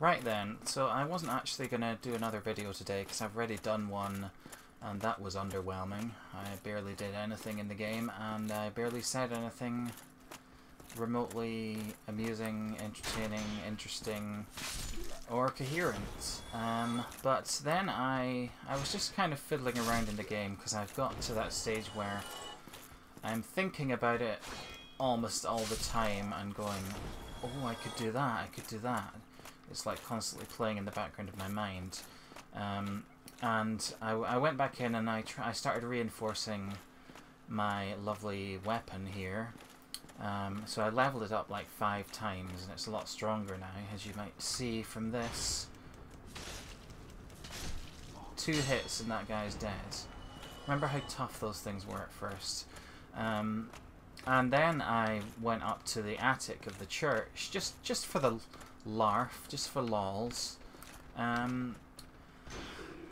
Right then, so I wasn't actually going to do another video today because I've already done one and that was underwhelming. I barely did anything in the game and I barely said anything remotely amusing, entertaining, interesting or coherent. But then I was just kind of fiddling around in the game because I've got to that stage where I'm thinking about it almost all the time and going, oh, I could do that, I could do that. It's like constantly playing in the background of my mind. And I went back in and I started reinforcing my lovely weapon here. So I leveled it up like 5 times and it's a lot stronger now, as you might see from this. 2 hits and that guy's dead. Remember how tough those things were at first. And then I went up to the attic of the church, just for the larf, just for lols,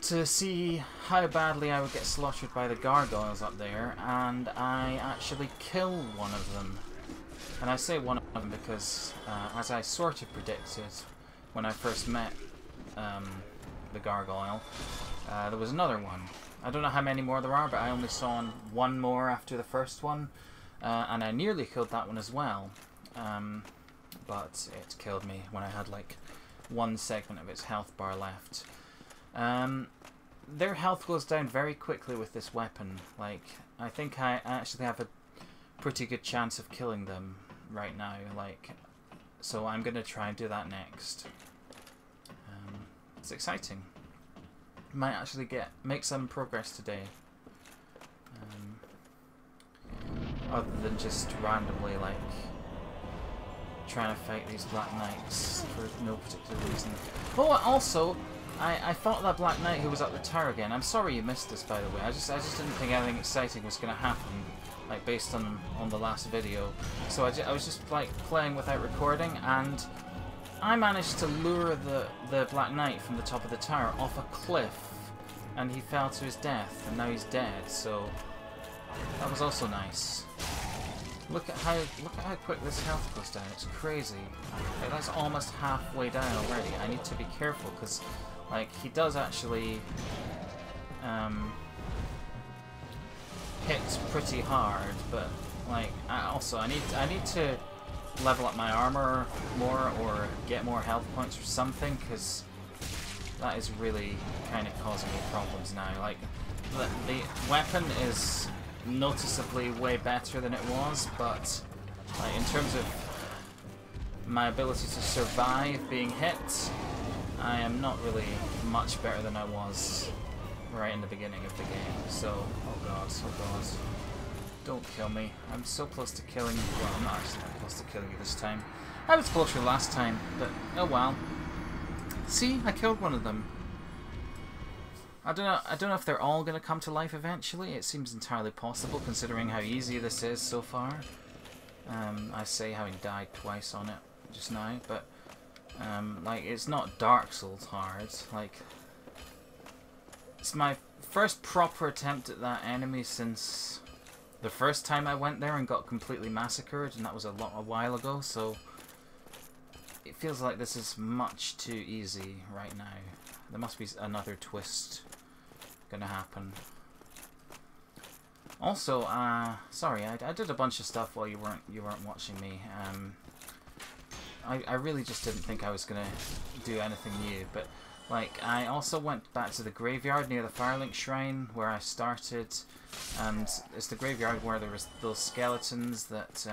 to see how badly I would get slaughtered by the gargoyles up there, and I actually kill one of them. And I say one of them because, as I sort of predicted when I first met the gargoyle, there was another one. I don't know how many more there are, but I only saw one more after the first one, and I nearly killed that one as well. But it killed me when I had like 1 segment of its health bar left. Their health goes down very quickly with this weapon. Like, I think I actually have a pretty good chance of killing them right now. Like, so I'm gonna try and do that next. It's exciting. Might actually make some progress today. Other than just randomly like trying to fight these Black Knights for no particular reason. Oh, also, I fought that Black Knight who was up the tower again. I'm sorry you missed this, by the way. I just didn't think anything exciting was going to happen, like based on the last video. So I was just like playing without recording, and I managed to lure the Black Knight from the top of the tower off a cliff, and he fell to his death, and now he's dead. So that was also nice. Look at how quick this health goes down. It's crazy. Like, that's almost halfway down already. I need to be careful because, like, he does actually hit pretty hard. But like, I need to level up my armor more or get more health points or something, because that is really kind of causing me problems now. Like, the weapon is noticeably way better than it was, but like, in terms of my ability to survive being hit, I am not really much better than I was right in the beginning of the game. So, oh god, don't kill me. I'm so close to killing you. Well, I'm not actually that close to killing you this time. I was closer last time, but oh well. See, I killed one of them. I don't know if they're all going to come to life eventually. It seems entirely possible considering how easy this is so far. I say having died twice on it just now, but like, it's not Dark Souls hard. Like, it's my first proper attempt at that enemy since the first time I went there and got completely massacred, and that was a while ago, so it feels like this is much too easy right now. There must be another twist gonna happen. Also, sorry, I did a bunch of stuff while you weren't watching me. I really just didn't think I was gonna do anything new, but like, I also went back to the graveyard near the Firelink Shrine where I started, and it's the graveyard where there was those skeletons that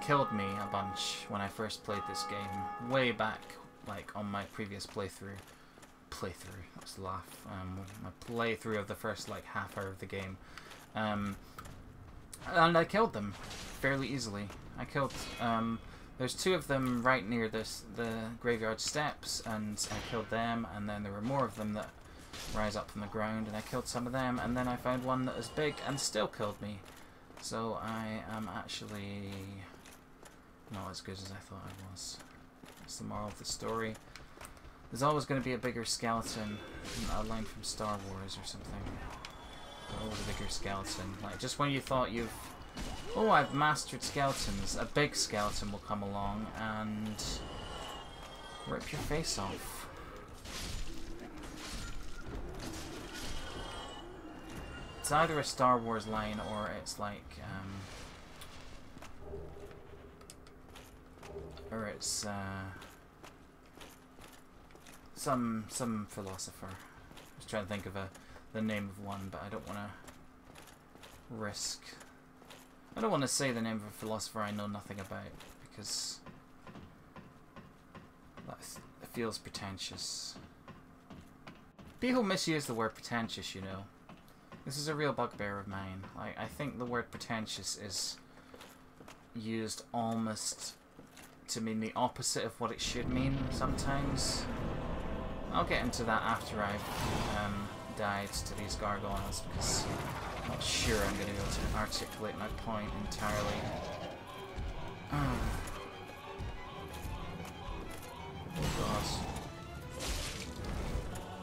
killed me a bunch when I first played this game, way back, like on my previous playthrough, that's the laugh, my playthrough of the first like half hour of the game, and I killed them fairly easily. I killed, there's 2 of them right near the graveyard steps, and I killed them, and then there were more of them that rise up from the ground, and I killed some of them, and then I found one that was big and still killed me. So I am actually not as good as I thought I was. That's the moral of the story. There's always going to be a bigger skeleton, a line from Star Wars or something. Always a bigger skeleton. Like, just when you thought you've Oh, I've mastered skeletons. A big skeleton will come along and rip your face off. It's either a Star Wars line or it's like, or it's some philosopher. I was trying to think of the name of one, but I don't want to risk. I don't want to say the name of a philosopher I know nothing about because that feels pretentious. People misuse the word pretentious, you know. This is a real bugbear of mine. I think the word pretentious is used almost to mean the opposite of what it should mean sometimes. I'll get into that after I've died to these gargoyles because I'm not sure I'm going to be able to articulate my point entirely. Oh god.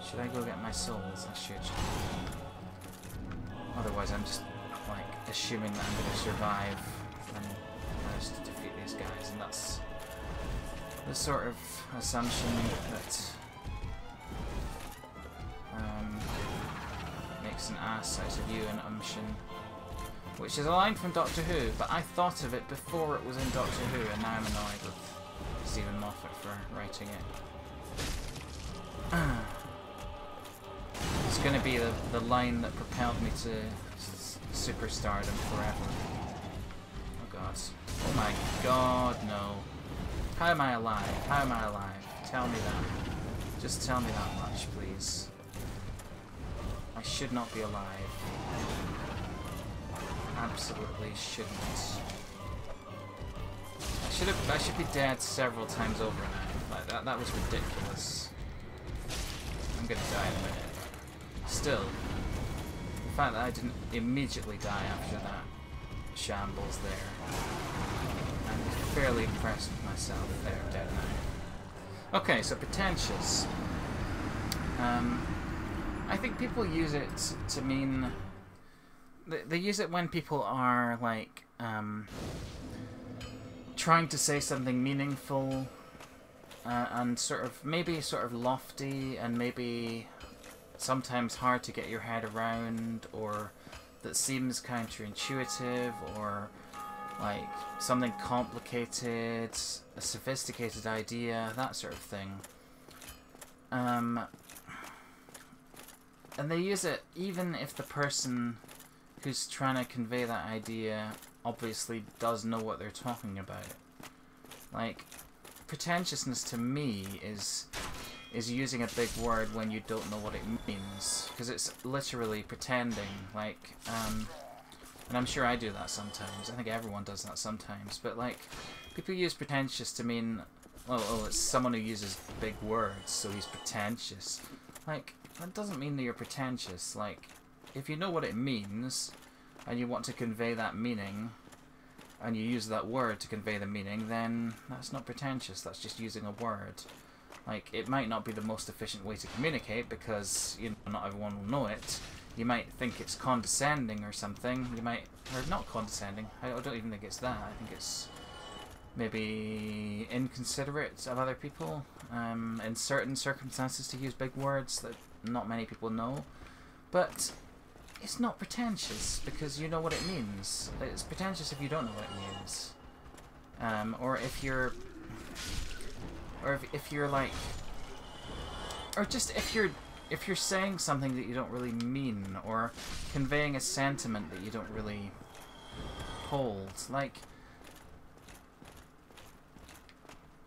Should I go get my souls? I should. Otherwise I'm just like assuming that I'm going to survive and manage to defeat these guys, and that's the sort of assumption that makes an ass out of you and which is a line from Doctor Who, but I thought of it before it was in Doctor Who, and now I'm annoyed with Stephen Moffat for writing it. It's going to be the line that propelled me to superstardom forever. Oh god. Oh my god, no. How am I alive? How am I alive? Tell me that. Just tell me that much, please. I should not be alive. Absolutely shouldn't. I should be dead several times over now. Like that was ridiculous. I'm gonna die in a minute. Still, the fact that I didn't immediately die after that shambles there, I'm fairly impressed with myself. There, dead now. Okay, so pretentious. I think people use it to mean they use it when people are like trying to say something meaningful and maybe sort of lofty and maybe sometimes hard to get your head around, or that seems counterintuitive, or like something complicated, a sophisticated idea, that sort of thing. And they use it even if the person who's trying to convey that idea obviously does know what they're talking about. Like, pretentiousness to me is using a big word when you don't know what it means, because it's literally pretending, like, and I'm sure I do that sometimes. I think everyone does that sometimes, but like, people use pretentious to mean, oh, it's someone who uses big words, so he's pretentious. Like, that doesn't mean that you're pretentious. Like, if you know what it means, and you want to convey that meaning, and you use that word to convey the meaning, then that's not pretentious, that's just using a word. Like, it might not be the most efficient way to communicate, because, you know, not everyone will know it. You might think it's condescending or something. You might, or not condescending, I don't even think it's that. I think it's maybe inconsiderate of other people, in certain circumstances, to use big words that not many people know. But it's not pretentious because you know what it means. It's pretentious if you don't know what it means, or if you're like, or just if you're saying something that you don't really mean, or conveying a sentiment that you don't really hold. Like,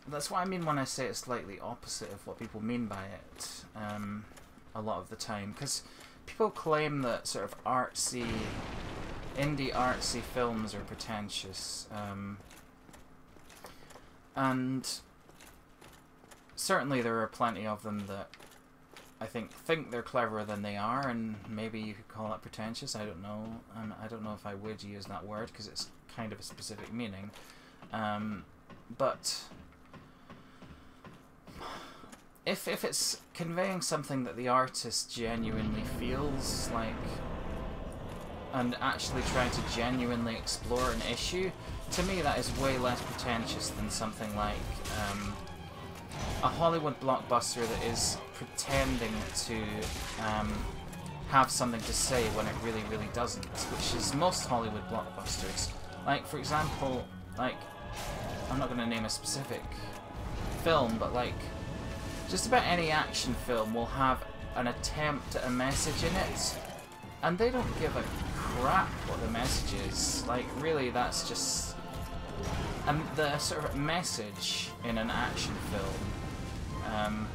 that's what I mean when I say it's slightly opposite of what people mean by it, a lot of the time, because people claim that sort of indie artsy films are pretentious, and certainly there are plenty of them that I think they're cleverer than they are, and maybe you could call it pretentious. I don't know. I don't know if I would use that word because it's kind of a specific meaning. But if it's conveying something that the artist genuinely feels, like and actually trying to genuinely explore an issue, to me that is way less pretentious than something like a Hollywood blockbuster that is pretending to have something to say when it really, really doesn't, which is most Hollywood blockbusters. Like, for example, like, I'm not going to name a specific film, but like, just about any action film will have an attempt at a message in it, and they don't give a crap what the message is. Like, really, that's just... And the sort of message in an action film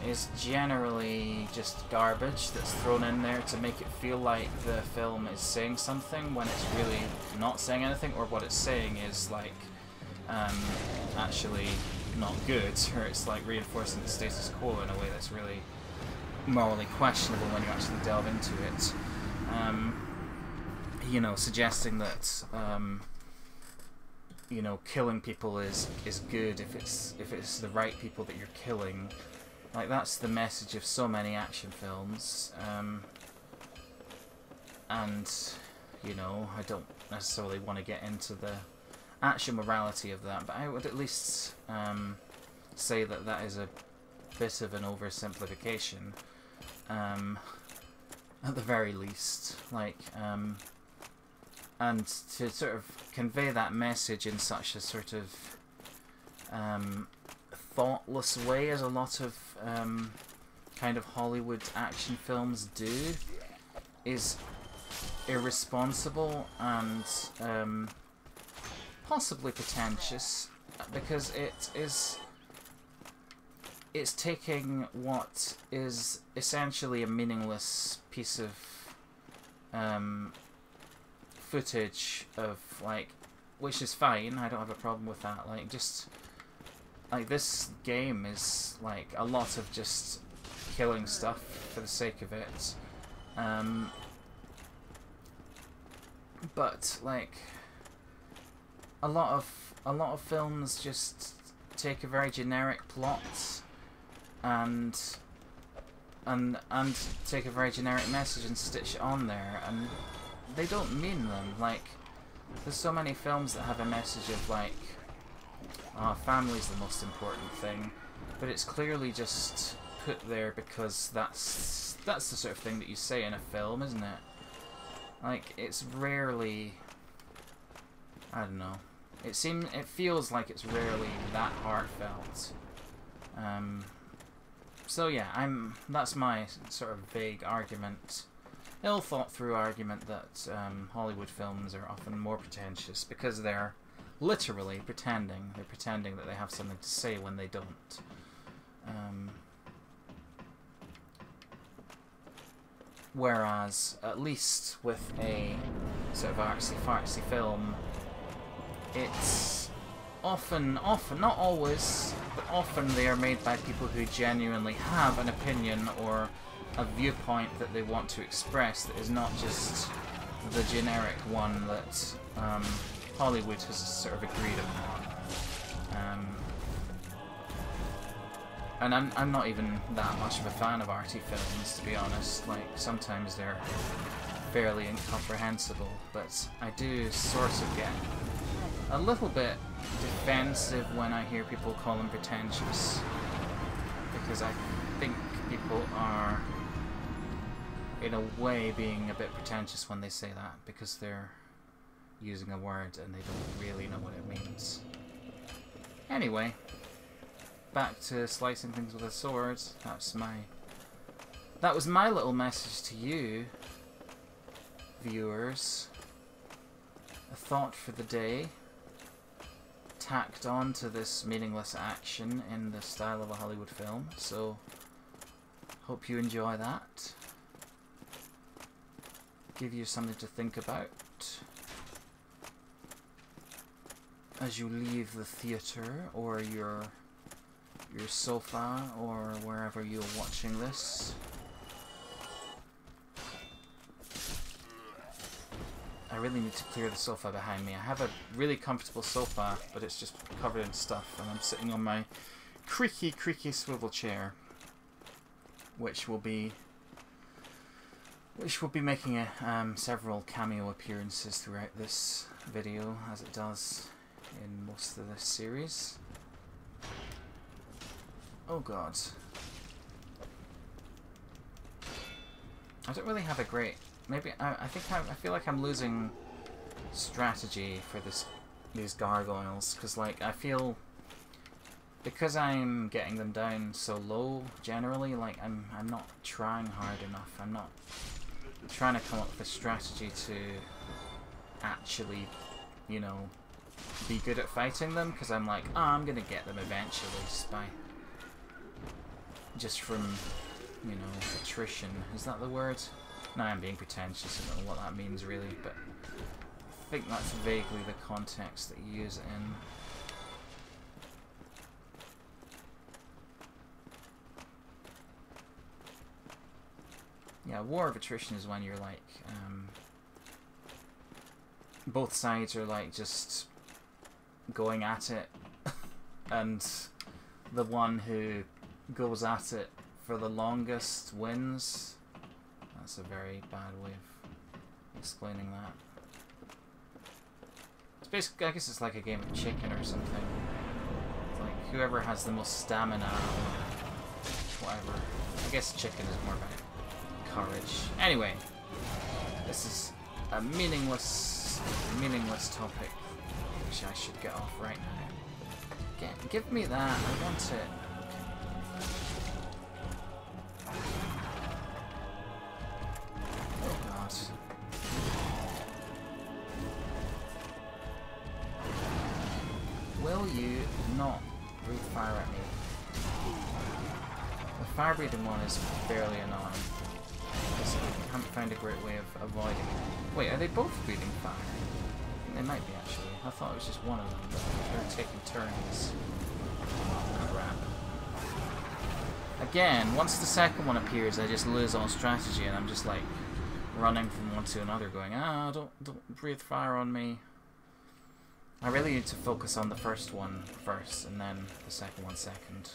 is generally just garbage that's thrown in there to make it feel like the film is saying something when it's really not saying anything, or what it's saying is like actually not good, or it's like reinforcing the status quo in a way that's really morally questionable when you actually delve into it. You know, suggesting that you know, killing people is good if it's the right people that you're killing. Like, that's the message of so many action films, and you know, I don't necessarily want to get into the actual morality of that, but I would at least say that that is a bit of an oversimplification, at the very least. Like, and to sort of convey that message in such a sort of thoughtless way, as a lot of kind of Hollywood action films do, is irresponsible and possibly pretentious, because it's taking what is essentially a meaningless piece of footage of, like, which is fine, I don't have a problem with that, like, just like, this game is like a lot of just killing stuff for the sake of it, but like a lot of films just take a very generic plot and take a very generic message and stitch it on there, and they don't mean them. Like, there's so many films that have a message of like, family's the most important thing, but it's clearly just put there because that's the sort of thing that you say in a film, isn't it? Like, it's rarely, I don't know, it feels like it's rarely that heartfelt. So yeah, that's my sort of vague argument, ill thought through argument, that Hollywood films are often more pretentious because they're literally pretending. They're pretending that they have something to say when they don't. Whereas, at least with a sort of artsy-fartsy film, it's often, not always, but often they are made by people who genuinely have an opinion or a viewpoint that they want to express that is not just the generic one that Hollywood has sort of agreed upon. And I'm not even that much of a fan of arty films, to be honest. Like, sometimes they're fairly incomprehensible, but I do sort of get a little bit defensive when I hear people call them pretentious, because I think people are, in a way, being a bit pretentious when they say that, because they're using a word and they don't really know what it means. Anyway, back to slicing things with a sword. That was my little message to you, viewers. A thought for the day, tacked on to this meaningless action in the style of a Hollywood film. So, hope you enjoy that. Give you something to think about as you leave the theatre or your sofa or wherever you're watching this. I really need to clear the sofa behind me. I have a really comfortable sofa, but it's just covered in stuff, and I'm sitting on my creaky swivel chair, which will be which will be making several cameo appearances throughout this video, as it does in most of this series. Oh god. I don't really have a great... Maybe I feel like I'm losing strategy for these gargoyles, because like I feel because I'm getting them down so low generally, like I'm not trying hard enough. I'm not trying to come up with a strategy to actually, you know, be good at fighting them, because I'm like, oh, I'm gonna get them eventually just from, you know, attrition. Is that the word? No, I'm being pretentious. I don't know what that means really, but I think that's vaguely the context that you use it in. Yeah, war of attrition is when you're like, both sides are like just going at it, and the one who goes at it for the longest wins. That's a very bad way of explaining that. It's basically, I guess it's like a game of chicken or something. It's like whoever has the most stamina or whatever. I guess chicken is more about courage. Anyway, this is a meaningless topic, which I should get off right now. Give me that. I want it. Oh god. Will you not breathe fire at me? The fire breathing one is fairly annoying. I haven't found a great way of avoiding it. Wait, are they both breathing fire? They might be actually. I thought it was just one of them, but they're taking turns. Oh, crap. Again, once the second one appears, I just lose all strategy, and I'm just like running from one to another, going, ah, don't breathe fire on me. I really need to focus on the first one first, and then the second one second.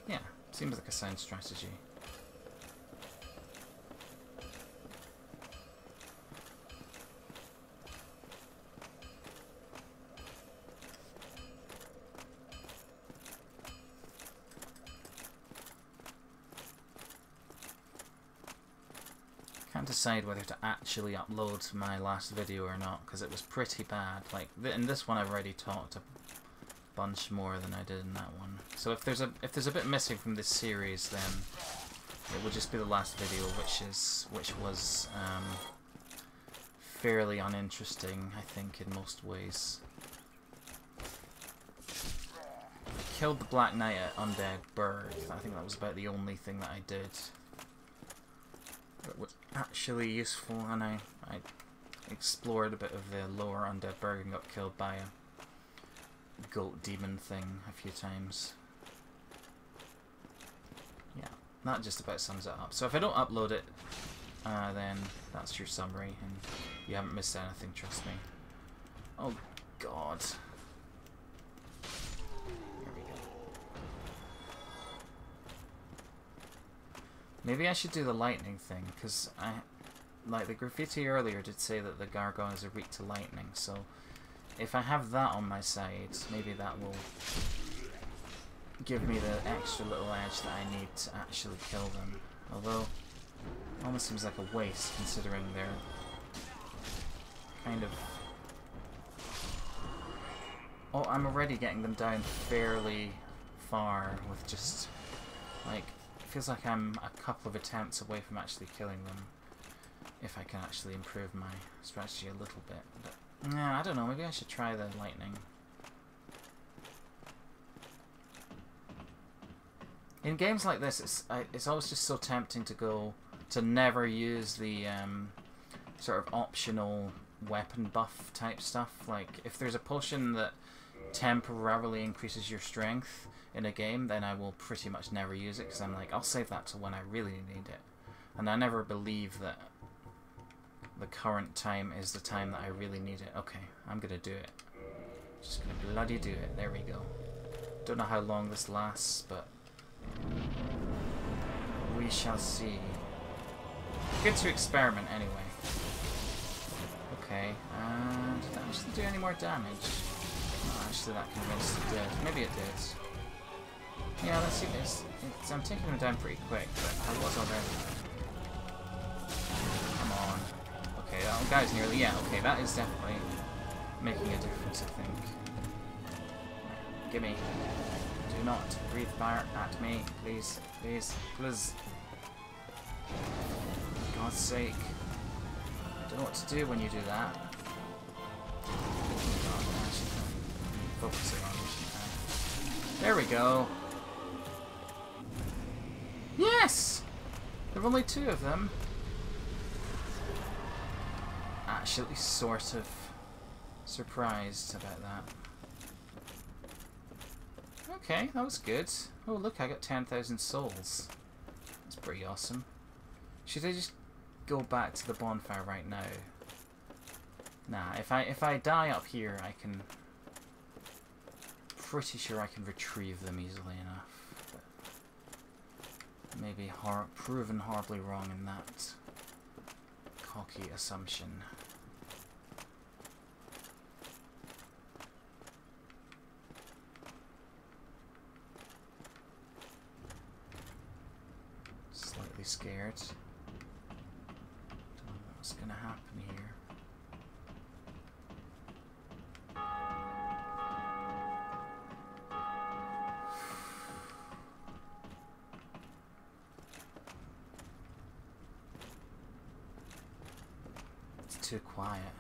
Yeah, seems like a sound strategy. Can't decide whether to actually upload my last video or not, because it was pretty bad. Like in this one, I've already talked a bunch more than I did in that one. So if there's a bit missing from this series, then it will just be the last video, which was fairly uninteresting, I think, in most ways. I killed the Black Knight at Undead Burg. I think that was about the only thing that I did that was actually useful, and I explored a bit of the lower Undead Burg and got killed by a goat demon thing a few times. Yeah, that just about sums it up. So if I don't upload it, then that's your summary, and you haven't missed anything, trust me. Oh god. Here we go. Maybe I should do the lightning thing, because like the graffiti earlier did say that the gargoyles are weak to lightning, so if I have that on my side, maybe that will give me the extra little edge that I need to actually kill them. Although, it almost seems like a waste, considering they're kind of... Oh, I'm already getting them down fairly far with just, like, it feels like I'm a couple of attempts away from actually killing them, if I can actually improve my strategy a little bit. But, yeah, I don't know, maybe I should try the lightning. In games like this, it's always just so tempting to never use the sort of optional weapon buff type stuff. Like, if there's a potion that temporarily increases your strength in a game, then I will pretty much never use it, because I'm like, I'll save that to when I really need it. And I never believe that the current time is the time that I really need it. Okay, I'm gonna do it. Just gonna bloody do it. There we go. Don't know how long this lasts, but we shall see. Good to experiment anyway. Okay, did that actually do any more damage? Oh, actually that convinced it did. Maybe it did. Yeah, let's see this. I'm taking them down pretty quick, but I was already. Come on. Okay, that guy's nearly... Yeah, okay, that is definitely making a difference, I think. Gimme. Do not breathe fire at me, please. Please. Please. For God's sake. I don't know what to do when you do that. Oh God, I actually can't focus it on. There we go. Yes! There are only 2 of them. Actually, sort of surprised about that. Okay, that was good. Oh, look, I got 10,000 souls. That's pretty awesome. Should I just go back to the bonfire right now? Nah, if I die up here, I can... Pretty sure I can retrieve them easily enough. But maybe proven horribly wrong in that cocky assumption. Slightly scared. Don't know what's gonna happen here. It's too quiet.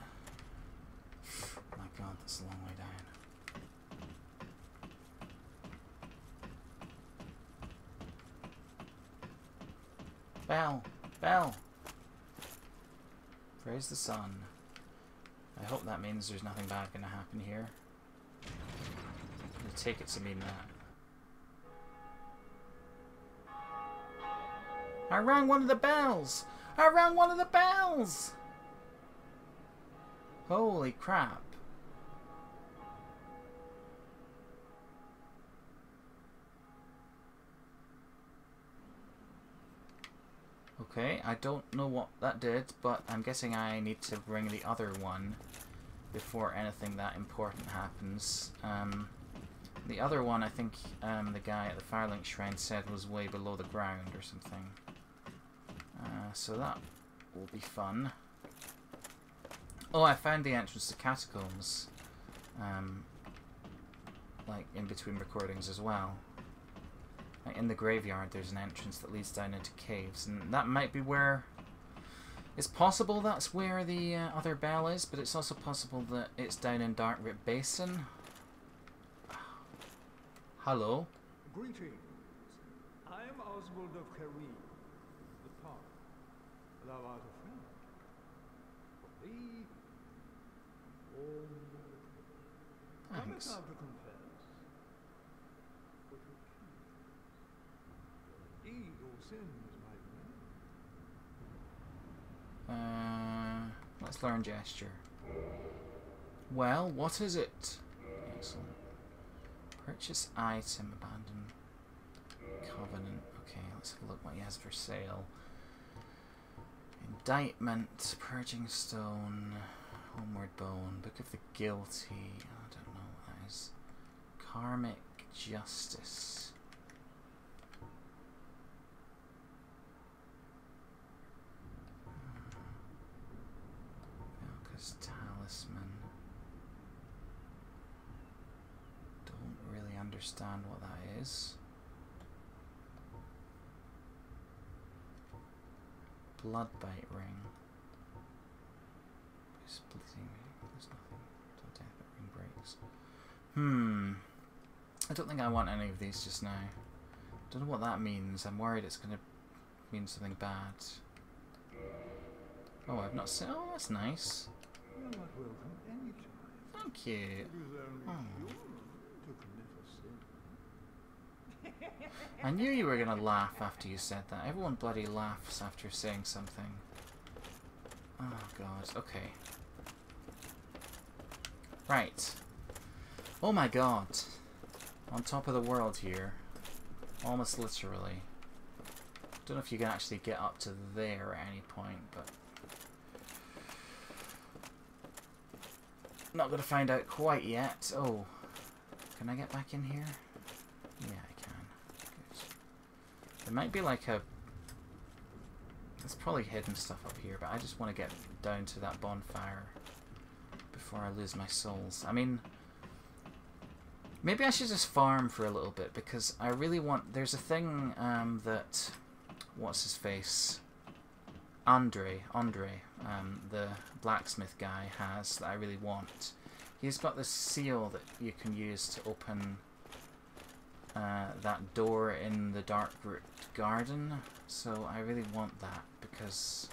My God, that's a long way down. Bell! Bell! Praise the sun. I hope that means there's nothing bad gonna happen here. I'm gonna take it to mean that. I rang one of the bells! I rang one of the bells! Holy crap. Okay, I don't know what that did, but I'm guessing I need to ring the other one before anything that important happens. The other one, I think the guy at the Firelink Shrine said was way below the ground or something. So that will be fun. Oh, I found the entrance to catacombs. Like in between recordings as well. Like in the graveyard there's an entrance that leads down into caves, and that might be where... It's possible that's where the other bell is, but it's also possible that it's down in Dark Rip Basin. Hello? Greetings. I am Oswald of Careem, the Park. Thou art a friend. For thee, Thanks. cometh out to confess. But he who sins, my friend. Let's learn gesture. Well, what is it? Excellent. Purchase item, abandon covenant. Okay, let's have a look what he has for sale. Indictment, purging stone, homeward bone, book of the guilty. I don't know what that is. Karmic justice. Velka's talisman. Don't really understand what that is. Bloodbite ring. Splitting. There's nothing. Till death that ring breaks. I don't think I want any of these just now. Don't know what that means. I'm worried it's going to mean something bad. Oh, I've not seen. Oh, that's nice. You are not welcome anytime. Thank you. It is only human to commit a sin. I knew you were going to laugh after you said that. Everyone bloody laughs after saying something. Oh, God. Okay. Right. Oh, my God. On top of the world here. Almost literally. Don't know if you can actually get up to there at any point, but not going to find out quite yet. Oh, can I get back in here? Yeah, I can. Good. There might be like a... There's probably hidden stuff up here, but I just want to get down to that bonfire before I lose my souls. I mean, maybe I should just farm for a little bit, because I really want... There's a thing that... What's his face? Andre, the blacksmith guy has that I really want. He's got this seal that you can use to open that door in the Darkroot Garden. So I really want that because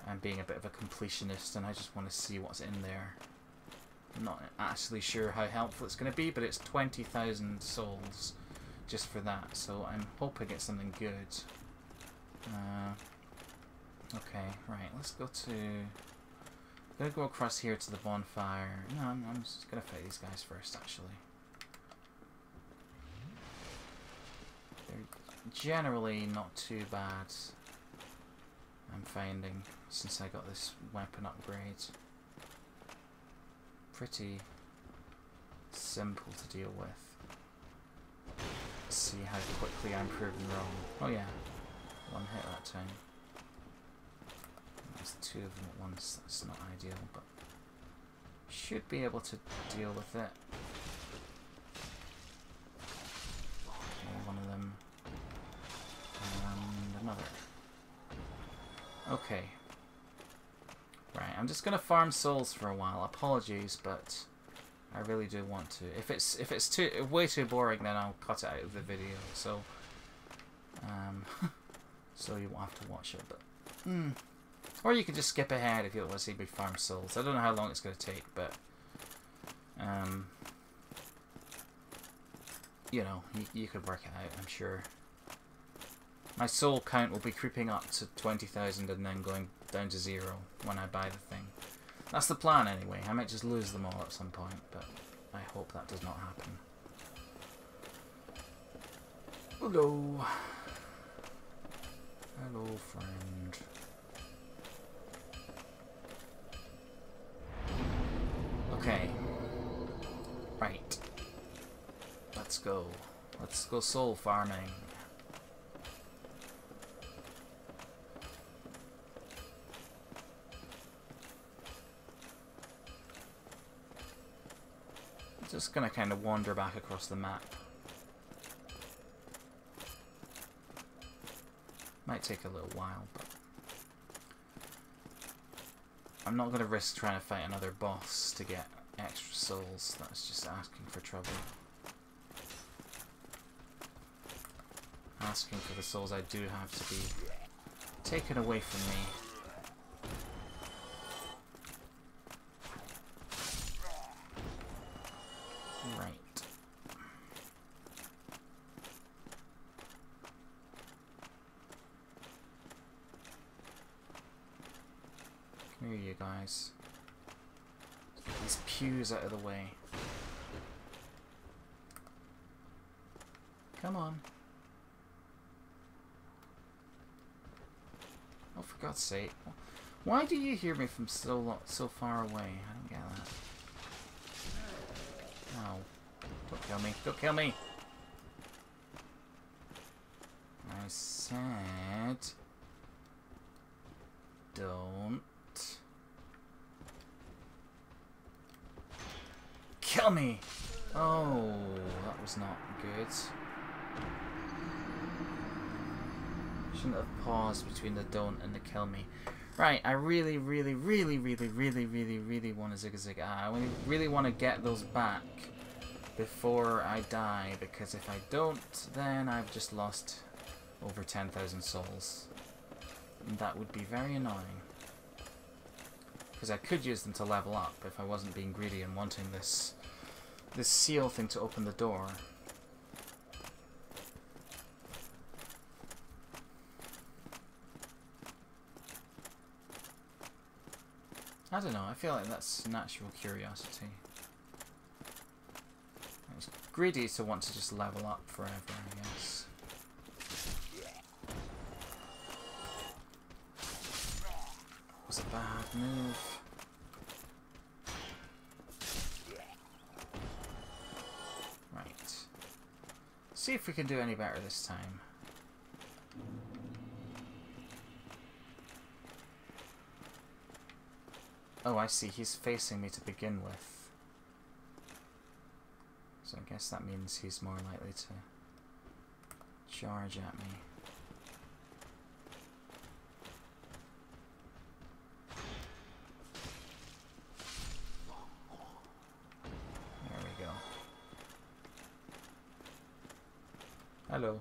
I'm being a bit of a completionist and I just want to see what's in there. I'm not actually sure how helpful it's going to be, but it's 20,000 souls just for that. So I'm hoping it's something good. Okay, right, let's go to... I'm going to go across here to the bonfire. No, I'm just going to fight these guys first, actually. They're generally not too bad, I'm finding, since I got this weapon upgrade. Pretty simple to deal with. Let's see how quickly I'm proven wrong. Oh yeah, one hit that time. There's two of them at once, that's not ideal, but should be able to deal with it. Okay, one of them. And another. Okay. Right, I'm just gonna farm souls for a while. Apologies, but I really do want to. If it's too way too boring, then I'll cut it out of the video. So so you won't have to watch it. But or you can just skip ahead if you don't want to see me farm souls. I don't know how long it's going to take, but you know, you could work it out, I'm sure. My soul count will be creeping up to 20,000 and then going down to 0 when I buy the thing. That's the plan anyway. I might just lose them all at some point, but I hope that does not happen. Hello. Hello, friend. Okay. Right. Let's go. Let's go soul farming. Just gonna kind of wander back across the map. Might take a little while, but I'm not gonna risk trying to fight another boss to get extra souls. That's just asking for trouble. Asking for the souls I do have to be taken away from me. Right. Come here, you guys. Get these pews out of the way. Come on. Oh, for God's sake. Why do you hear me from so far away? I don't get that. Ow. Don't kill me. Don't kill me! I said... Don't... Kill me! Oh, that was not good. Shouldn't have paused between the don't and the kill me. Right, I really want to zig-a-zig. I really want to get those back before I die, because if I don't, then I've just lost over 10,000 souls. And that would be very annoying. Because I could use them to level up if I wasn't being greedy and wanting this seal thing to open the door. I don't know, I feel like that's natural curiosity. It's greedy to want to just level up forever, I guess. was a bad move. Right. See if we can do any better this time. Oh, I see. He's facing me to begin with. So I guess that means he's more likely to charge at me. There we go. Hello.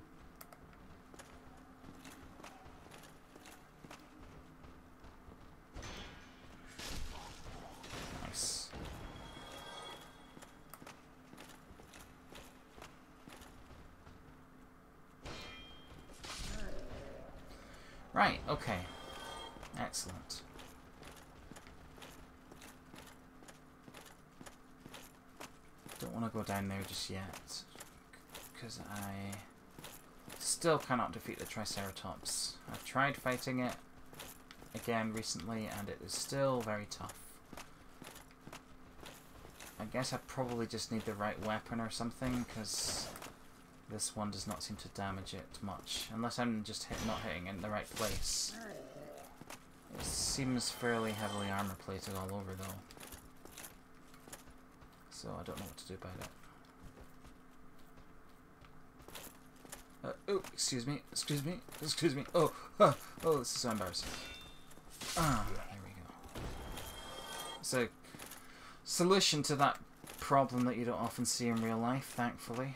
Nice. Right, okay. Excellent. Don't want to go down there just yet, because I still cannot defeat the Triceratops. I've tried fighting it again recently, and it is still very tough. I guess I probably just need the right weapon or something, because this one does not seem to damage it much, unless I'm just not hitting it in the right place. It seems fairly heavily armor plated all over though, so I don't know what to do about it. Oh, excuse me, excuse me, excuse me. Oh, oh, this is so embarrassing. Ah, there we go. It's a solution to that problem that you don't often see in real life, thankfully.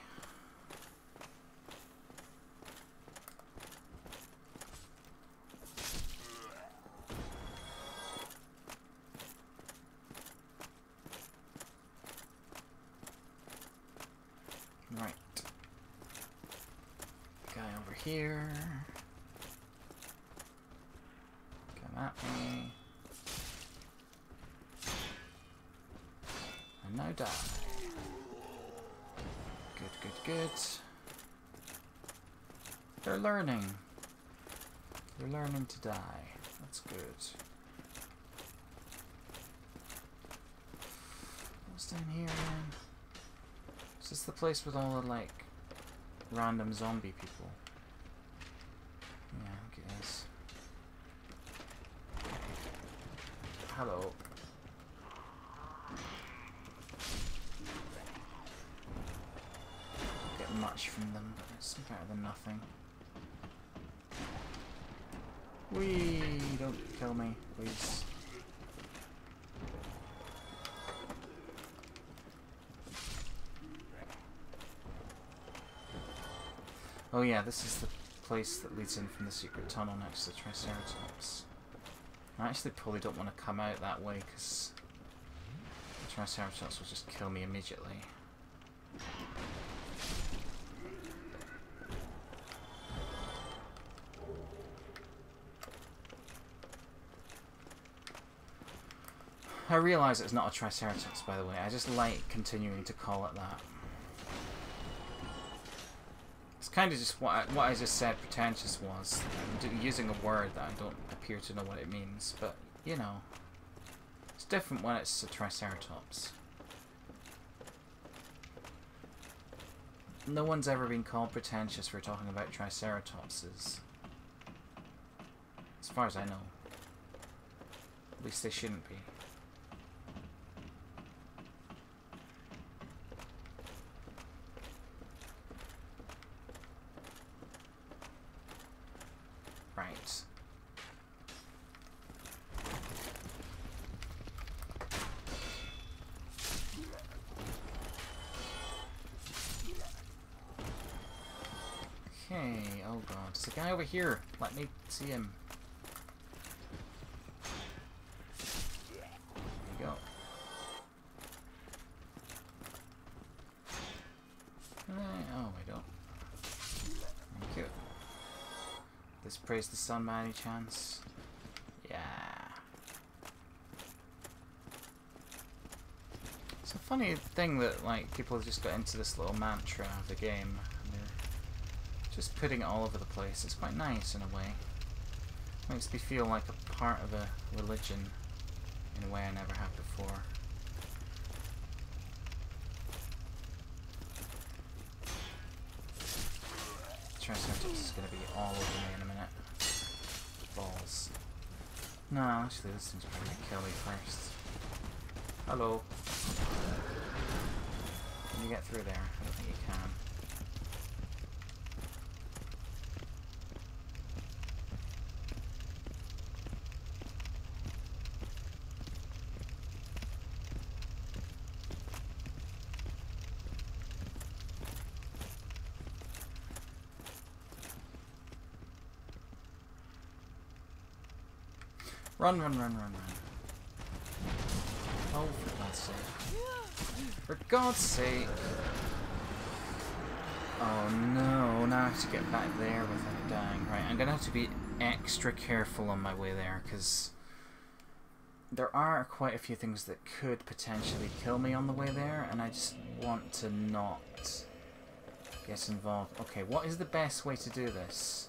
Right. Guy over here. Come at me. And now die. Good, good, good. They're learning. They're learning to die. That's good. What's down here then? Is this the place with all the, like, random zombie people? Yeah, I think it is. Hello. Don't get much from them, but it's better than nothing. Whee! Don't kill me, please. Oh yeah, this is the place that leads in from the secret tunnel next to the Triceratops. I actually probably don't want to come out that way because the Triceratops will just kill me immediately. I realise it's not a Triceratops, by the way. I just like continuing to call it that. It's kind of just what I just said pretentious was. I'm using a word that I don't appear to know what it means, but, you know. It's different when it's a Triceratops. No one's ever been called pretentious for talking about Triceratopses. As far as I know. At least they shouldn't be. Right. Okay, oh god, there's a guy over here. Let me see him. There you go. Oh, we don't. Thank you. This praise the sun by any chance? Yeah. It's a funny thing that, like, people have just got into this little mantra of the game. And they're just putting it all over the place. It's quite nice in a way. Makes me feel like a part of a religion in a way I never have before. Triceratops is going to be all over me in a minute. Balls. No, actually this thing's probably going to kill me first. Hello. Can you get through there? I don't think you can. Run, run, run, run, run. Oh, for God's sake. For God's sake. Oh no, now I have to get back there without dying. Right, I'm gonna have to be extra careful on my way there, because there are quite a few things that could potentially kill me on the way there, and I just want to not get involved. Okay, what is the best way to do this?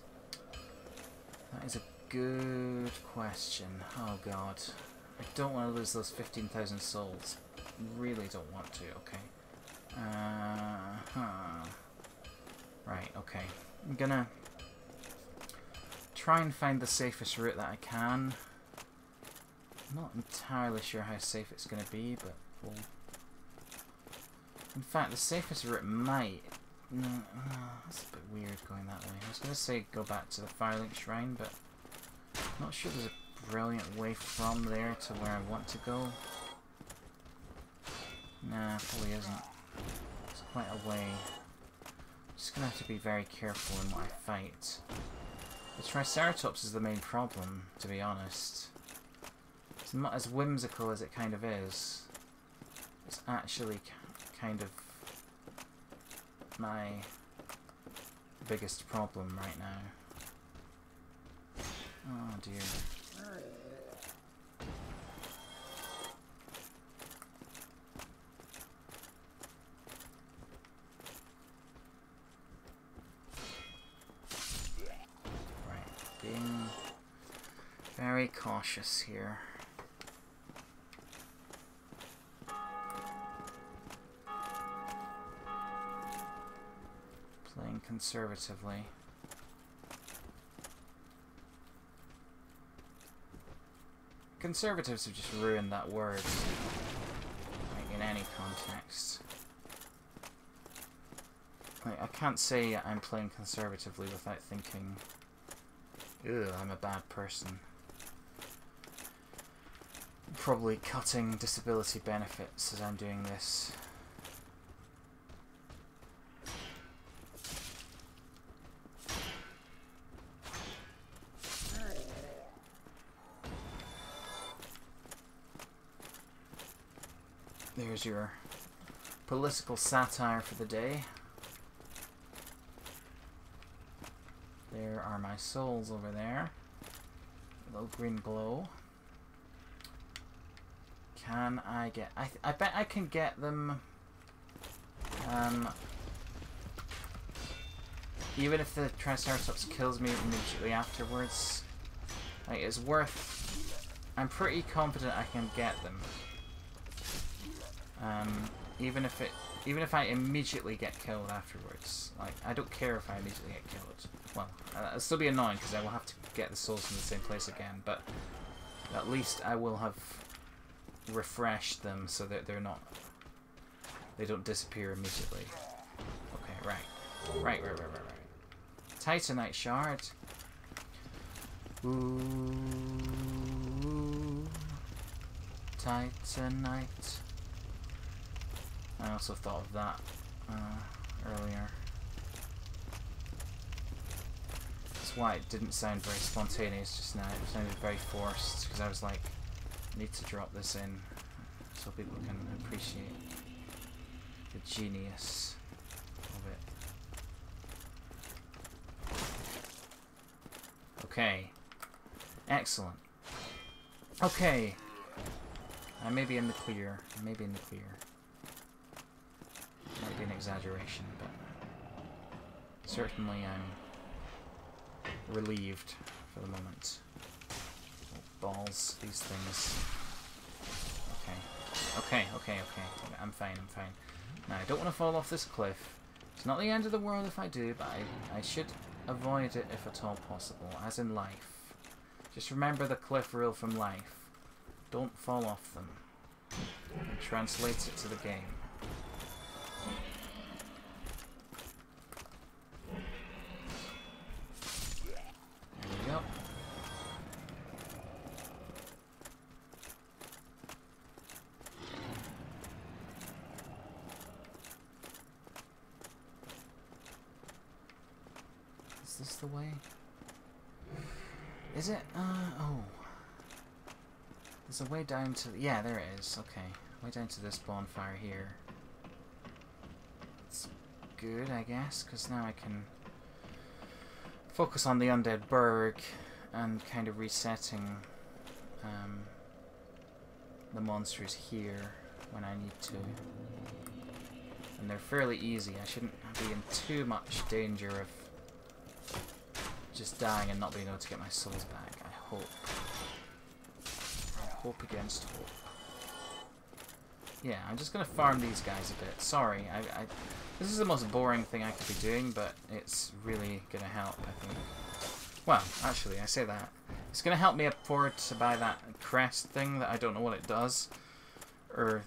That is a good question. Oh god. I don't want to lose those 15,000 souls. Really don't want to, okay. Right, okay. I'm gonna try and find the safest route that I can. I'm not entirely sure how safe it's gonna be, but we'll... In fact, the safest route might... No, that's a bit weird going that way. I was gonna say go back to the Firelink Shrine, but I'm not sure there's a brilliant way from there to where I want to go. Nah, probably isn't. It's quite a way. Just gonna have to be very careful in what I fight. The Triceratops is the main problem, to be honest. It's not as whimsical as it kind of is. It's actually kind of my biggest problem right now. Oh dear. Right, being very cautious here. Playing conservatively. Conservatives have just ruined that word, like, in any context. Like, I can't say I'm playing conservatively without thinking, ugh, I'm a bad person. I'm probably cutting disability benefits as I'm doing this. There's your political satire for the day. There are my souls over there. A little green glow. Can I get... I bet I can get them... even if the Triceratops kills me immediately afterwards. Like, it's worth... I'm pretty confident I can get them. Even if I immediately get killed afterwards. Like, I don't care if I immediately get killed. Well, it'll still be annoying because I will have to get the souls from the same place again, but at least I will have refreshed them so that they don't disappear immediately. Okay, right. Titanite shard. Ooh, Titanite. I also thought of that earlier. That's why it didn't sound very spontaneous just now. It sounded very forced because I was like, I need to drop this in so people can appreciate the genius of it. Okay. Excellent. Okay. I may be in the clear. I may be in the clear. Might be an exaggeration, but certainly I'm relieved for the moment. balls, these things. Okay. I'm fine. Now, I don't want to fall off this cliff. It's not the end of the world if I do, but I should avoid it if at all possible, as in life. Just remember the cliff rule from life. Don't fall off them. And translate it to the game. There we go. Is this the way? Is it? Oh. There's a way down to... Yeah, there it is. Okay. Way down to this bonfire here. It's good, I guess, because now I can focus on the undead berg and kind of resetting the monsters here when I need to. And they're fairly easy. I shouldn't be in too much danger of just dying and not being able to get my souls back, I hope. I hope against hope. Yeah, I'm just going to farm these guys a bit. Sorry, this is the most boring thing I could be doing, but it's really going to help, I think. Well, actually, I say that. It's going to help me afford to buy that crest thing that I don't know what it does. Or,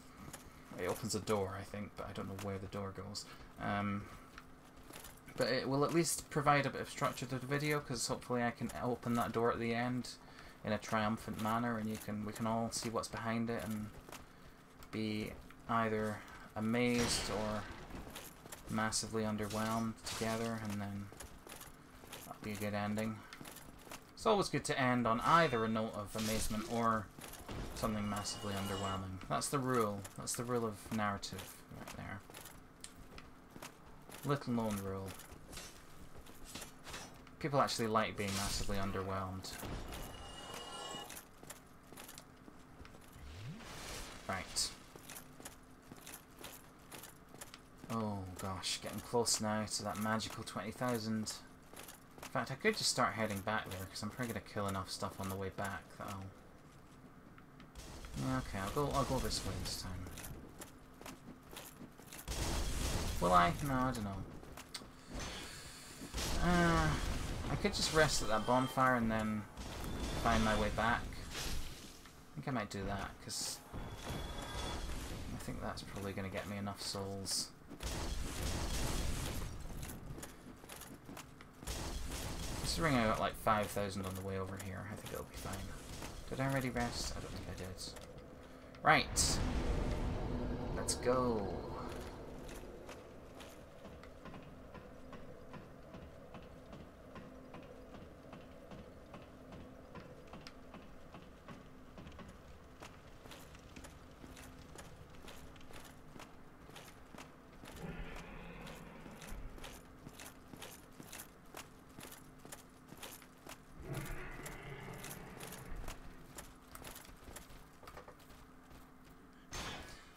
it opens a door, I think, but I don't know where the door goes. But it will at least provide a bit of structure to the video, because hopefully I can open that door at the end in a triumphant manner, and we can all see what's behind it and be either amazed or massively underwhelmed together, and then that'll be a good ending. It's always good to end on either a note of amazement or something massively underwhelming. That's the rule. That's the rule of narrative right there. Little known rule. People actually like being massively underwhelmed. Right. Oh gosh, getting close now to that magical 20,000. In fact, I could just start heading back there, because I'm probably going to kill enough stuff on the way back that I'll... Yeah, okay, I'll go this way this time. Will I? No, I don't know. I could just rest at that bonfire and then find my way back. I think I might do that, because I think that's probably going to get me enough souls. Considering I got like 5,000 on the way over here, I think it'll be fine. Did I already rest? I don't think I did. Right. Let's go.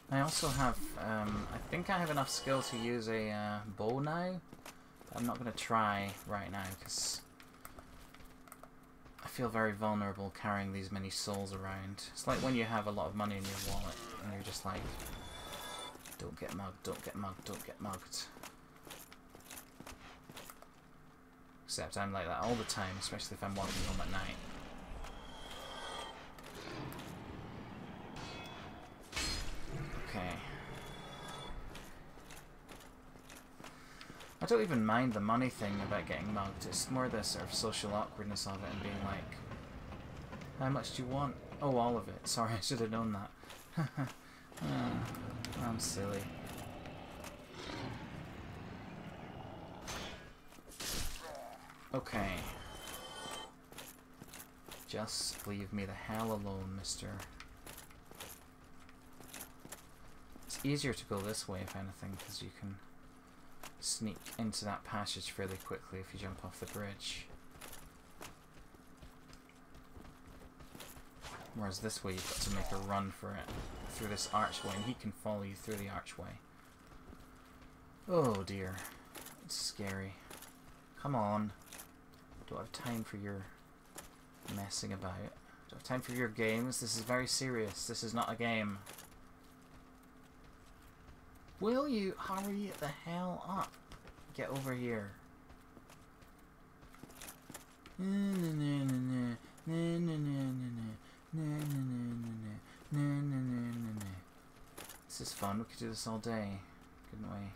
I also have, I think I have enough skill to use a bow now. I'm not going to try right now because I feel very vulnerable carrying these many souls around. It's like when you have a lot of money in your wallet and you're just like, don't get mugged, don't get mugged, don't get mugged. Except I'm like that all the time, especially if I'm walking home at night. Okay. I don't even mind the money thing about getting mugged. It's more the sort of social awkwardness of it and being like, how much do you want? Oh, all of it. Sorry, I should have known that. I'm silly. Okay. Just leave me the hell alone, mister. It's easier to go this way, if anything, because you can sneak into that passage fairly quickly if you jump off the bridge. Whereas this way you've got to make a run for it through this archway, and he can follow you through the archway. Oh dear. It's scary. Come on. Don't have time for your messing about. Don't have time for your games. This is very serious. This is not a game. Will you hurry the hell up? Get over here. This is fun. We could do this all day, couldn't we?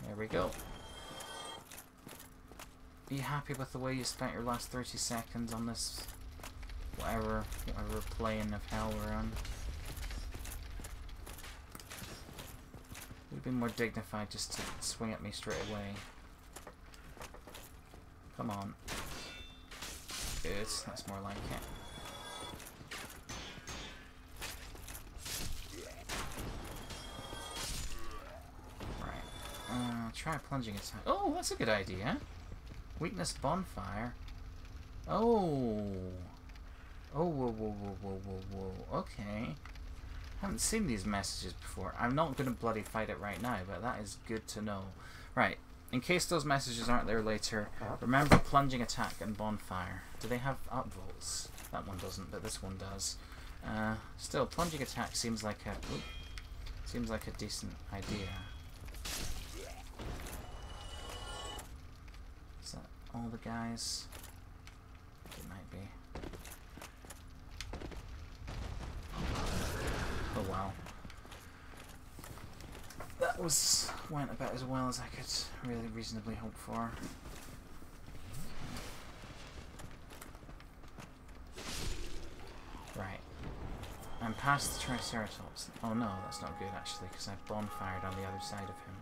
There we go. Are you happy with the way you spent your last 30 seconds on this whatever plane of hell we're on? Would have been more dignified just to swing at me straight away. Come on. Good, that's more like it. Right. Try plunging attack. Oh, that's a good idea. Weakness bonfire. Oh. Oh, whoa, whoa, whoa, whoa, whoa, whoa. Okay. Haven't seen these messages before. I'm not going to bloody fight it right now, but that is good to know. Right. In case those messages aren't there later, remember plunging attack and bonfire. Do they have upvolts? That one doesn't, but this one does. Still, plunging attack seems like a decent idea. Is that all the guys? It might be. Oh wow. That went about as well as I could really reasonably hope for. Right. I'm past the Triceratops. Oh no, that's not good actually, because I've bonfired on the other side of him.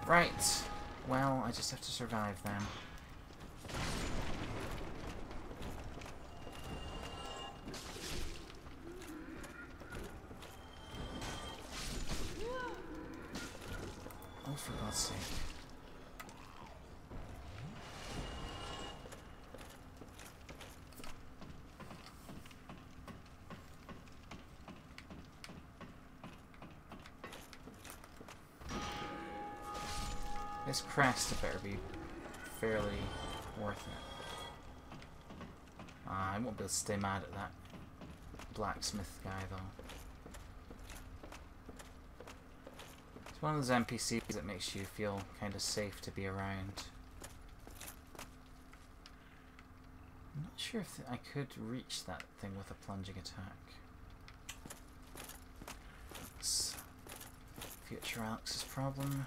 Right. Well, I just have to survive then. Oh, for God's sake. This crest better be fairly worth it. I won't be able to stay mad at that blacksmith guy though. It's one of those NPCs that makes you feel kind of safe to be around. I'm not sure if I could reach that thing with a plunging attack. That's future Alex's problem.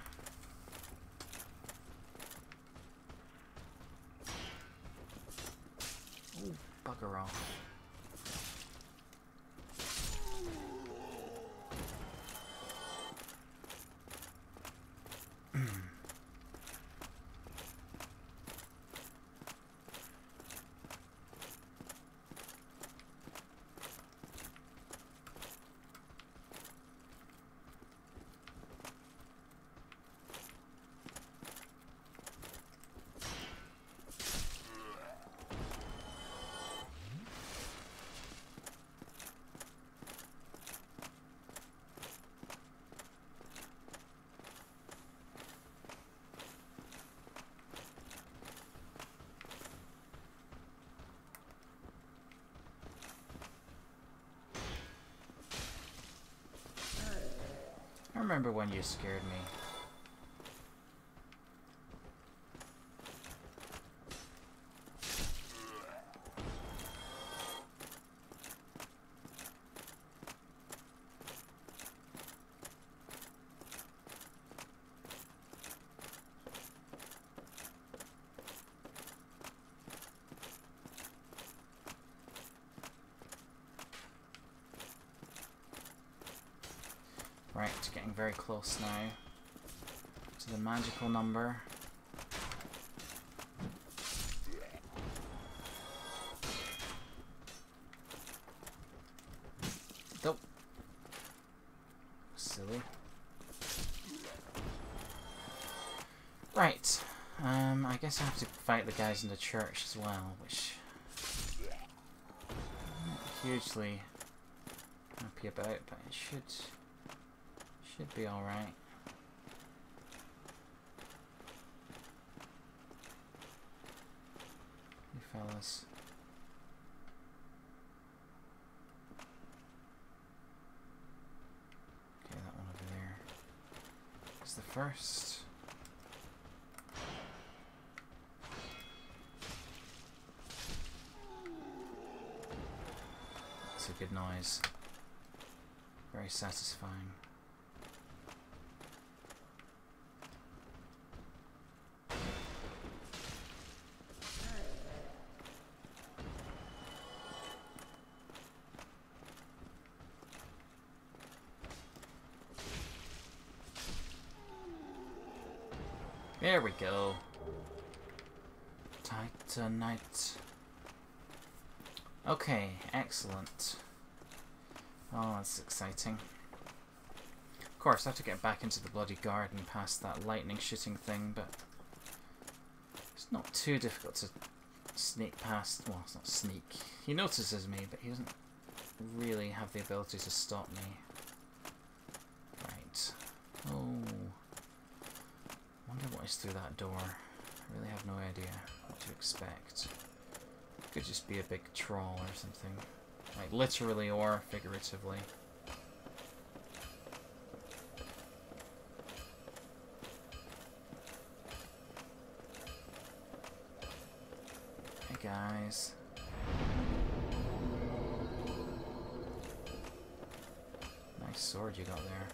Oh, bugger off. I remember when you scared me. Right, getting very close now to the magical number. Nope. Silly. Right. I guess I have to fight the guys in the church as well, which I'm not hugely happy about, but it should be all right. You fellas. Okay, that one over there is the first. That's a good noise. Very satisfying. There we go. Titanite. Okay, excellent. Oh, that's exciting. Of course, I have to get back into the bloody garden past that lightning shooting thing, but it's not too difficult to sneak past. Well, it's not sneak. He notices me, but he doesn't really have the ability to stop me. Right. Oh. I wonder what is through that door. I really have no idea what to expect. It could just be a big troll or something. Like, literally or figuratively. Hey guys. Nice sword you got there.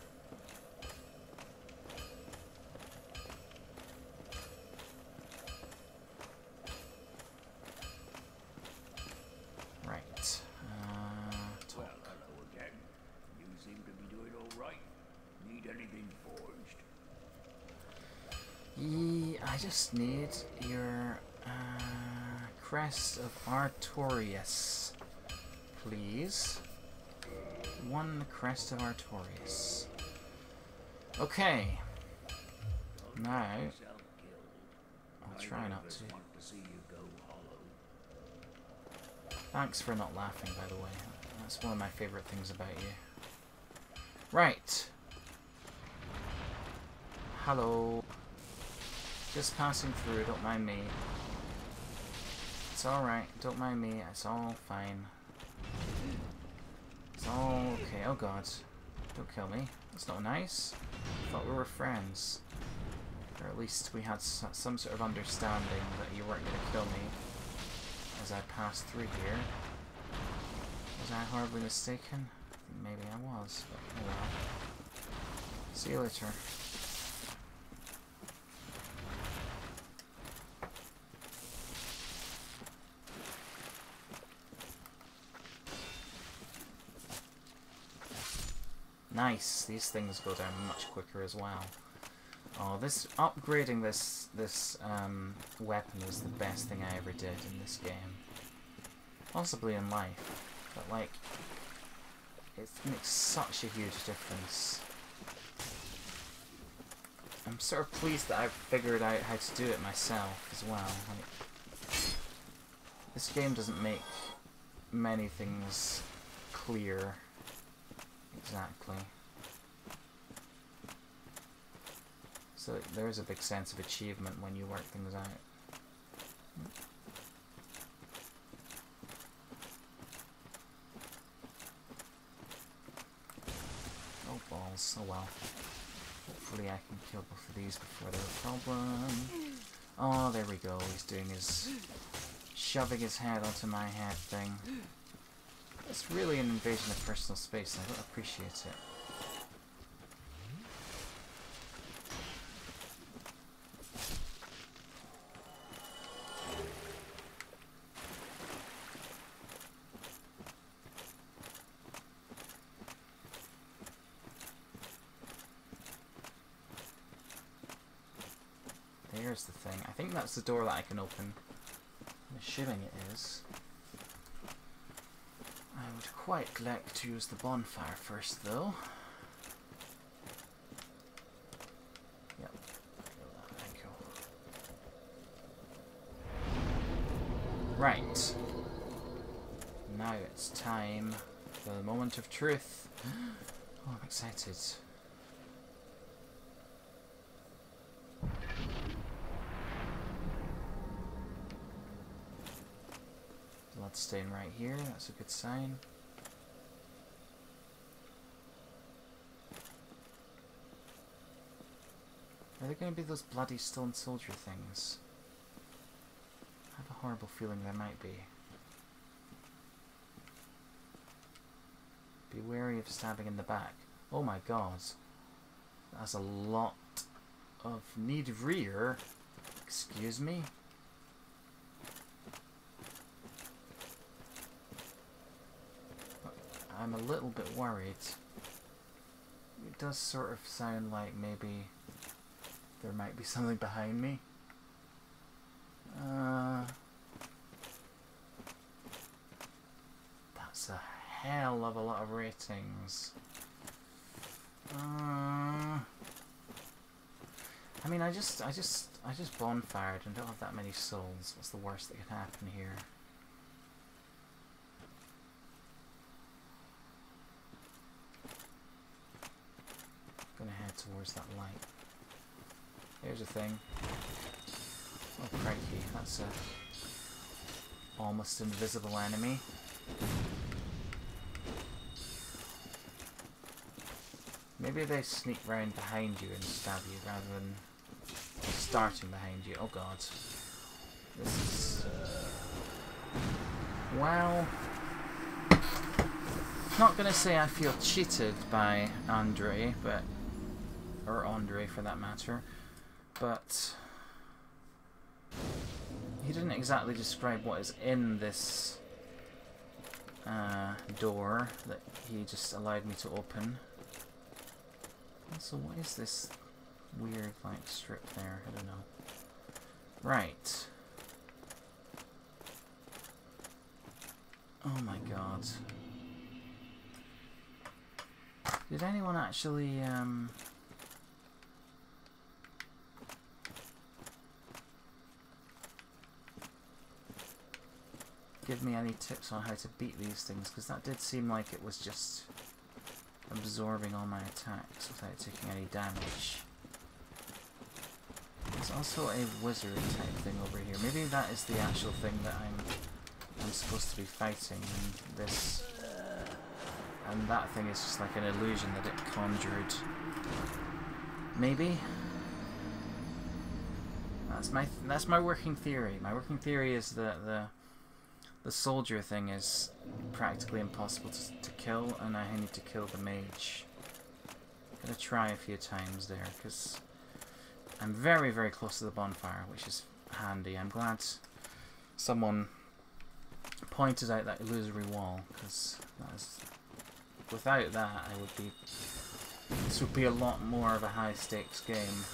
I just need your Crest of Artorias, please. One Crest of Artorias. Okay. Now, I'll try not to. Thanks for not laughing, by the way. That's one of my favorite things about you. Right. Hello. Just passing through, don't mind me. It's alright, don't mind me, it's all fine. It's all okay. Oh god. Don't kill me. That's not nice. I thought we were friends. Or at least we had some sort of understanding that you weren't going to kill me as I passed through here. Was I horribly mistaken? Maybe I was, but oh well. See you later. Nice, these things go down much quicker as well. Oh, upgrading this weapon was the best thing I ever did in this game. Possibly in life, but like, it makes such a huge difference. I'm sort of pleased that I've figured out how to do it myself as well. Like, this game doesn't make many things clear. Exactly. So there is a big sense of achievement when you work things out. Oh balls, oh well. Hopefully I can kill both of these before they're a problem. Oh, there we go, he's doing his shoving his head onto my head thing. It's really an invasion of personal space, and I don't appreciate it. There's the thing. I think that's the door that I can open. I'm assuming it is. I would quite like to use the bonfire first, though. Yep. Thank you. Right. Now it's time The moment of truth. Oh, I'm excited. Bloodstain right here, that's a good sign. Are there going to be those bloody stone soldier things? I have a horrible feeling there might be. Be wary of stabbing in the back. Oh my god. That's a lot of need rear. Excuse me? I'm a little bit worried. It does sort of sound like maybe there might be something behind me. That's a hell of a lot of ratings. I mean, I just bonfired and don't have that many souls. What's the worst that could happen here? Gonna head towards that light. Here's a thing. Oh crikey, that's a almost invisible enemy. Maybe they sneak round behind you and stab you rather than starting behind you. Oh god. This is... Well... Not gonna say I feel cheated by Andre, but... Or Andre for that matter. But... He didn't exactly describe what is in this... door that he just allowed me to open. So what is this weird, like, strip there? I don't know. Right. Oh my god. Did anyone actually, give me any tips on how to beat these things? Because that did seem like it was just absorbing all my attacks without taking any damage. There's also a wizard type thing over here. Maybe that is the actual thing that I'm supposed to be fighting, and this and that thing is just like an illusion that it conjured. Maybe. That's my working theory. My working theory is that the soldier thing is practically impossible to kill, and I need to kill the mage. I'm gonna try a few times there, because I'm very, very close to the bonfire, which is handy. I'm glad someone pointed out that illusory wall, because without that, this would be a lot more of a high stakes game.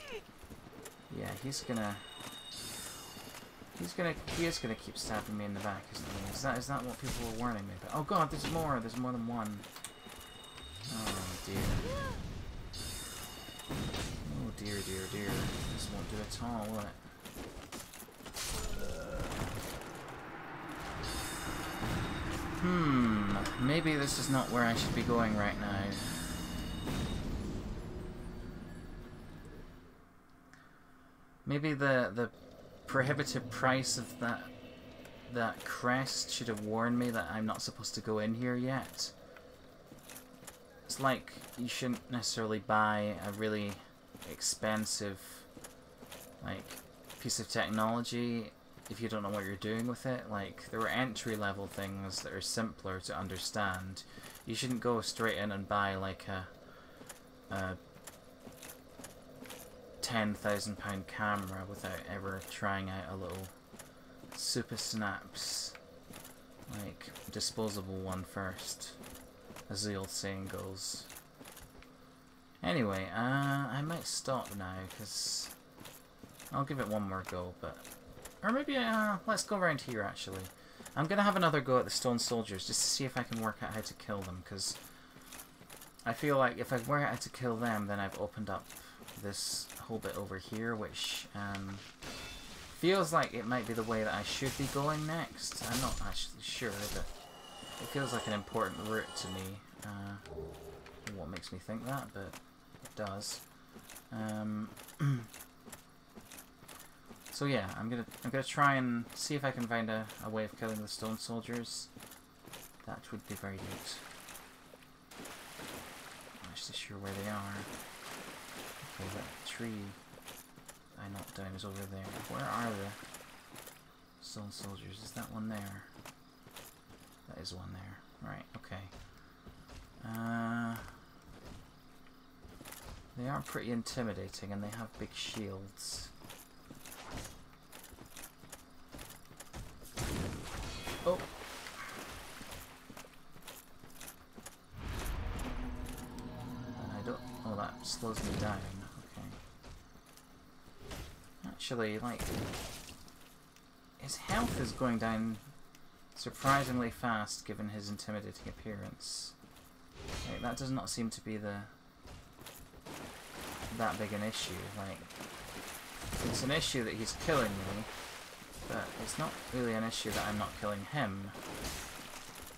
Okay. Yeah, he is gonna keep stabbing me in the back, isn't he? Is that what people were warning me about? Oh god, there's more than one. Oh dear. Oh dear, dear, dear. This won't do at all, will it? Maybe this is not where I should be going right now. Maybe the prohibitive price of that crest should have warned me that I'm not supposed to go in here yet. It's like you shouldn't necessarily buy a really expensive piece of technology if you don't know what you're doing with it. Like, there were entry level things that are simpler to understand. You shouldn't go straight in and buy like a £10,000 camera without ever trying out a little Super Snaps, like, disposable one first, as the old saying goes. Anyway, I might stop now, because I'll give it one more go, but... Or maybe, let's go around here, actually. I'm going to have another go at the stone soldiers, just to see if I can work out how to kill them, because I feel like if I work out how to kill them, then I've opened up this whole bit over here, which Feels like it might be the way that I should be going next. I'm not actually sure, but it feels like an important route to me. What makes me think that, but it does. So yeah, I'm gonna try and see if I can find a way of killing the stone soldiers. That would be very good. I'm not actually sure where they are. Okay, that tree I knocked down is over there. Where are the stone soldiers? Is that one there? That is one there. Right, okay. They are pretty intimidating and they have big shields. Oh! And I don't... Oh, that slows me down. Okay. Actually, like... his health is going down surprisingly fast given his intimidating appearance. Like, that does not seem to be that big an issue. Like, it's an issue that he's killing me, but it's not really an issue that I'm not killing him,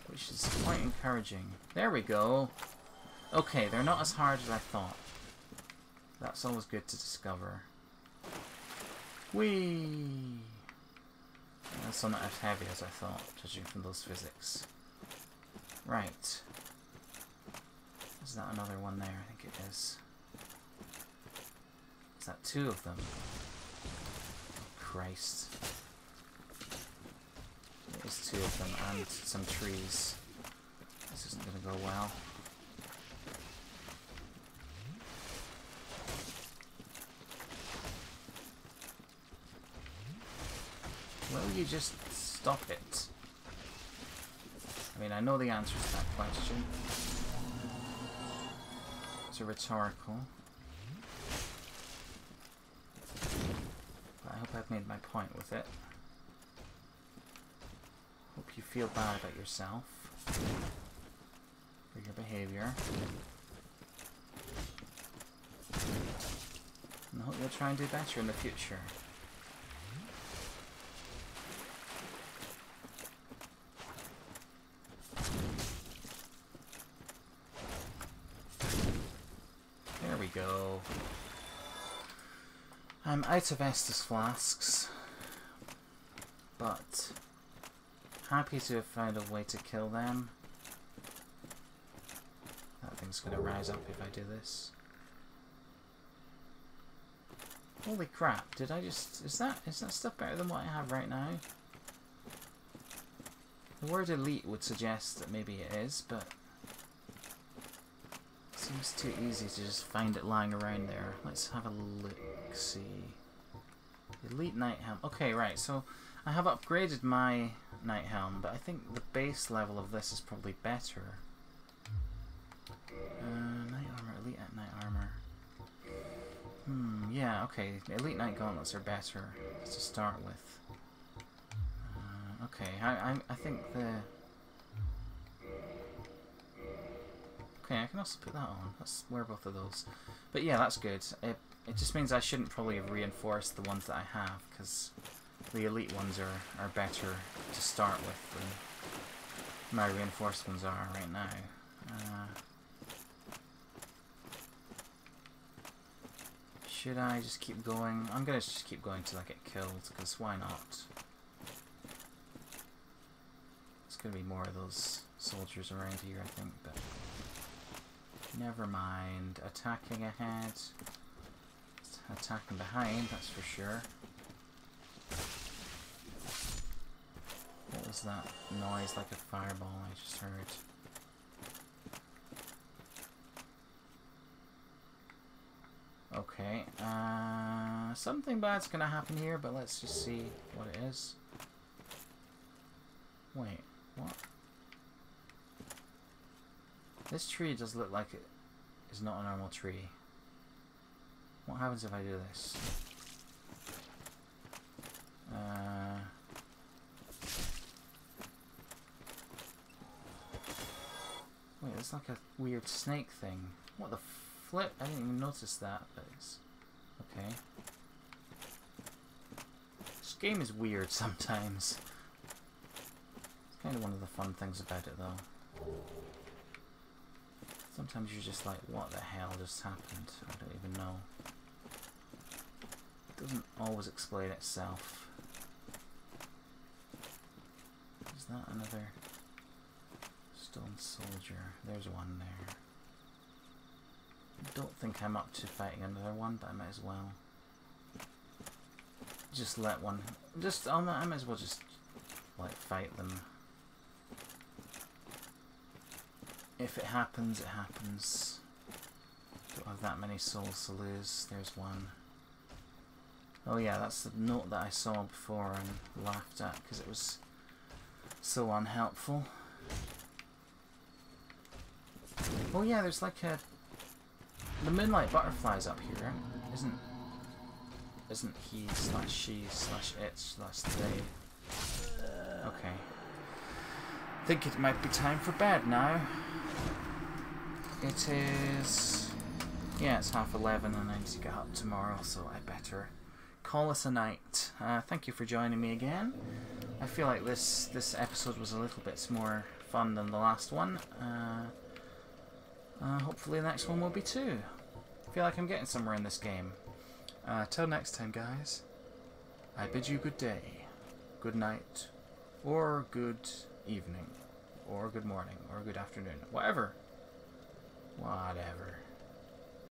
which is quite encouraging. There we go. Okay, they're not as hard as I thought. That's always good to discover. Whee! That's not as heavy as I thought, judging from those physics. Right. Is that another one there? I think it is. Is that two of them? Christ. It is two of them and some trees. This isn't going to go well. Will you just stop it? I mean, I know the answer to that question. It's a rhetorical. But I hope I've made my point with it. Hope you feel bad about yourself for your behavior. And I hope you'll try and do better in the future. There we go. I'm out of Estus flasks, but happy to have found a way to kill them. That thing's gonna rise up if I do this. Holy crap, did I just... Is that stuff better than what I have right now? The word elite would suggest that maybe it is, but... it seems too easy to just find it lying around there. Let's have a look-see. Elite Knight Helm. Okay, right, so I have upgraded my Knight Helm, but I think the base level of this is probably better. Knight Armor, Elite Knight Armor. Yeah, okay. The Elite Knight Gauntlets are better to start with. Okay, I think the... Okay, I can also put that on. Let's wear both of those. But yeah, that's good. It just means I shouldn't probably have reinforced the ones that I have, because the elite ones are better to start with than my reinforced ones are right now. Should I just keep going? I'm gonna just keep going till I get killed, because why not? There's gonna be more of those soldiers around here, I think, but never mind. Attacking ahead. Attacking behind, that's for sure. What was that noise like a fireball I just heard? Okay, something bad's gonna happen here, but let's just see what it is. Wait, what? This tree does look like it is not a normal tree. What happens if I do this? Wait, it's like a weird snake thing. What the flip? I didn't even notice that, but it's... okay. Let's game is weird sometimes. It's kind of one of the fun things about it, though. Sometimes you're just like, what the hell just happened? I don't even know. It doesn't always explain itself. Is that another stone soldier? There's one there. I don't think I'm up to fighting another one, but I might as well. Just let one. I might as well just like fight them. If it happens, it happens. Don't have that many souls to lose. There's one. Oh yeah, that's the note that I saw before and laughed at because it was so unhelpful. Oh yeah, there's like the moonlight butterflies up here. Isn't he slash she slash it slash they? Okay. Think it might be time for bed now. It is... Yeah, it's 11:30 and I need to get up tomorrow, so I better call this a night. Thank you for joining me again. I feel like this episode was a little bit more fun than the last one. Hopefully the next one will be too. I feel like I'm getting somewhere in this game. Till next time, guys. I bid you good day, good night, or good evening, or good morning, or good afternoon. Whatever.